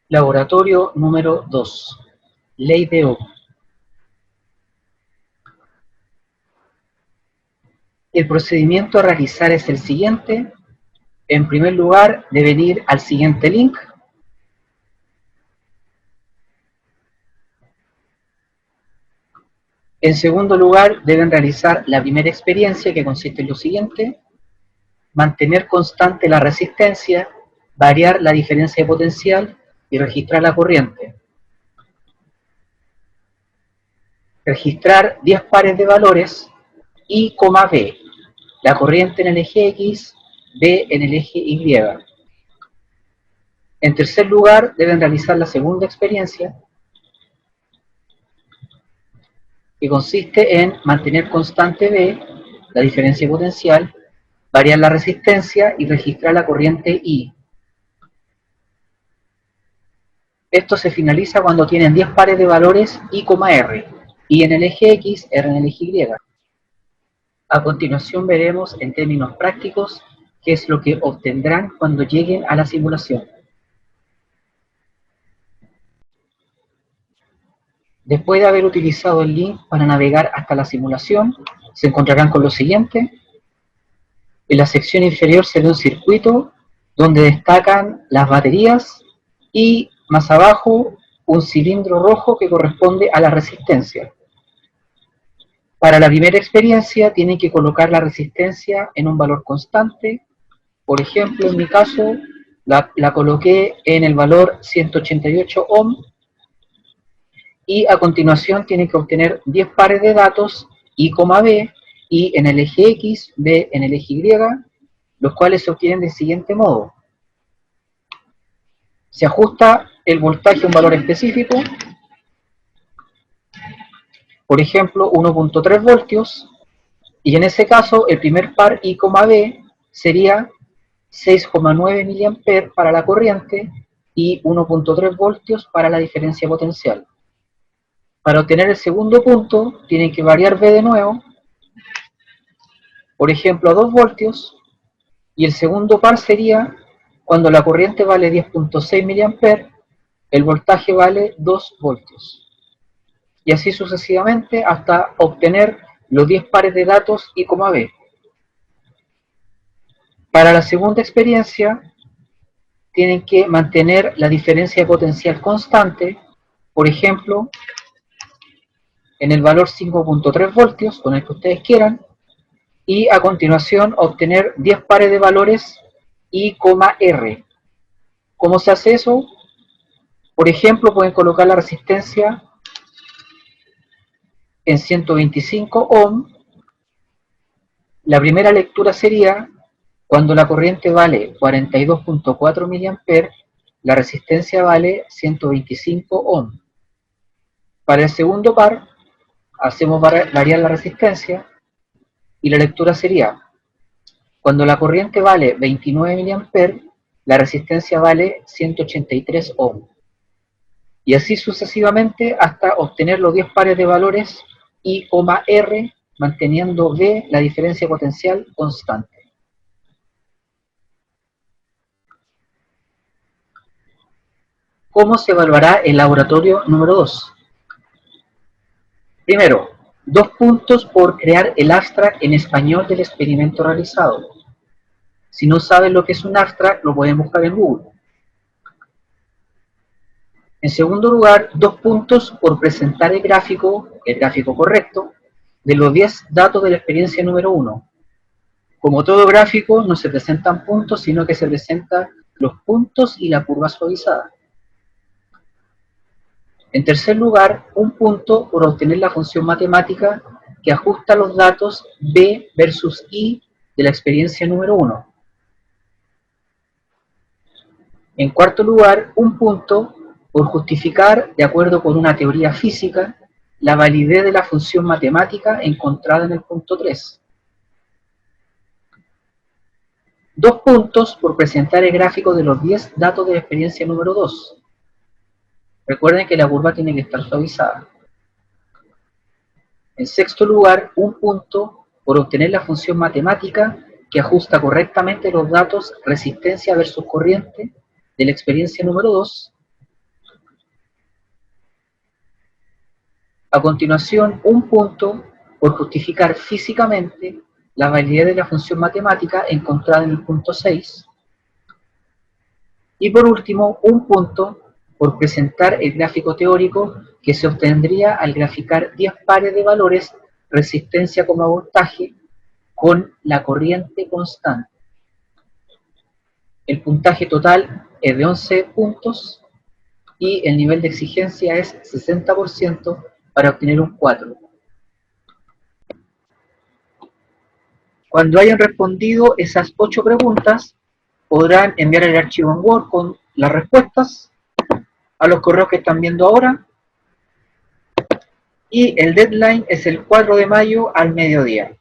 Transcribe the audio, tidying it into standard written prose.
Laboratorio número 2. Ley de Ohm. El procedimiento a realizar es el siguiente. En primer lugar, deben ir al siguiente link. En segundo lugar, deben realizar la primera experiencia, que consiste en lo siguiente: mantener constante la resistencia, variar la diferencia de potencial y registrar la corriente. Registrar 10 pares de valores I, B, la corriente en el eje X, B en el eje Y. En tercer lugar, deben realizar la segunda experiencia, que consiste en mantener constante B, la diferencia potencial, variar la resistencia y registrar la corriente I. Esto se finaliza cuando tienen 10 pares de valores I, R, I en el eje X, R en el eje Y. A continuación veremos en términos prácticos qué es lo que obtendrán cuando lleguen a la simulación. Después de haber utilizado el link para navegar hasta la simulación, se encontrarán con lo siguiente. En la sección inferior se ve un circuito donde destacan las baterías y más abajo un cilindro rojo que corresponde a la resistencia. Para la primera experiencia tienen que colocar la resistencia en un valor constante. Por ejemplo, en mi caso la coloqué en el valor 188 ohm y a continuación tienen que obtener 10 pares de datos I, B, I en el eje X, B en el eje Y, los cuales se obtienen del siguiente modo. Se ajusta el voltaje a un valor específico, por ejemplo 1.3 voltios, y en ese caso el primer par I, B sería 6,9 mA para la corriente y 1.3 voltios para la diferencia potencial. Para obtener el segundo punto tienen que variar B de nuevo, por ejemplo a 2 voltios, y el segundo par sería cuando la corriente vale 10.6 mA, el voltaje vale 2 voltios. Y así sucesivamente hasta obtener los 10 pares de datos I, B. Para la segunda experiencia tienen que mantener la diferencia de potencial constante, por ejemplo en el valor 5.3 voltios, con el que ustedes quieran, y a continuación obtener 10 pares de valores I, R. ¿Cómo se hace eso? Por ejemplo, pueden colocar la resistencia en 125 ohm. La primera lectura sería cuando la corriente vale 42.4 mA, la resistencia vale 125 ohm. Para el segundo par, hacemos variar la resistencia y la lectura sería cuando la corriente vale 29 mA, la resistencia vale 183 ohm. Y así sucesivamente hasta obtener los 10 pares de valores I, R, manteniendo B, la diferencia potencial, constante. ¿Cómo se evaluará el laboratorio número 2? Primero, 2 puntos por crear el abstract en español del experimento realizado. Si no saben lo que es un abstract, lo pueden buscar en Google. En segundo lugar, 2 puntos por presentar el gráfico correcto, de los 10 datos de la experiencia número 1. Como todo gráfico, no se presentan puntos, sino que se presentan los puntos y la curva suavizada. En tercer lugar, 1 punto por obtener la función matemática que ajusta los datos B versus I de la experiencia número 1. En cuarto lugar, 1 punto por justificar, de acuerdo con una teoría física, la validez de la función matemática encontrada en el punto 3. 2 puntos por presentar el gráfico de los 10 datos de la experiencia número 2. Recuerden que la curva tiene que estar suavizada. En sexto lugar, 1 punto por obtener la función matemática que ajusta correctamente los datos resistencia versus corriente de la experiencia número 2. A continuación, un punto por justificar físicamente la validez de la función matemática encontrada en el punto 6. Y por último, un punto por presentar el gráfico teórico que se obtendría al graficar 10 pares de valores resistencia como voltaje con la corriente constante. El puntaje total es de 11 puntos y el nivel de exigencia es 60% para obtener un 4. Cuando hayan respondido esas 8 preguntas, podrán enviar el archivo en Word con las respuestas a los correos que están viendo ahora, y el deadline es el 4 de mayo al mediodía.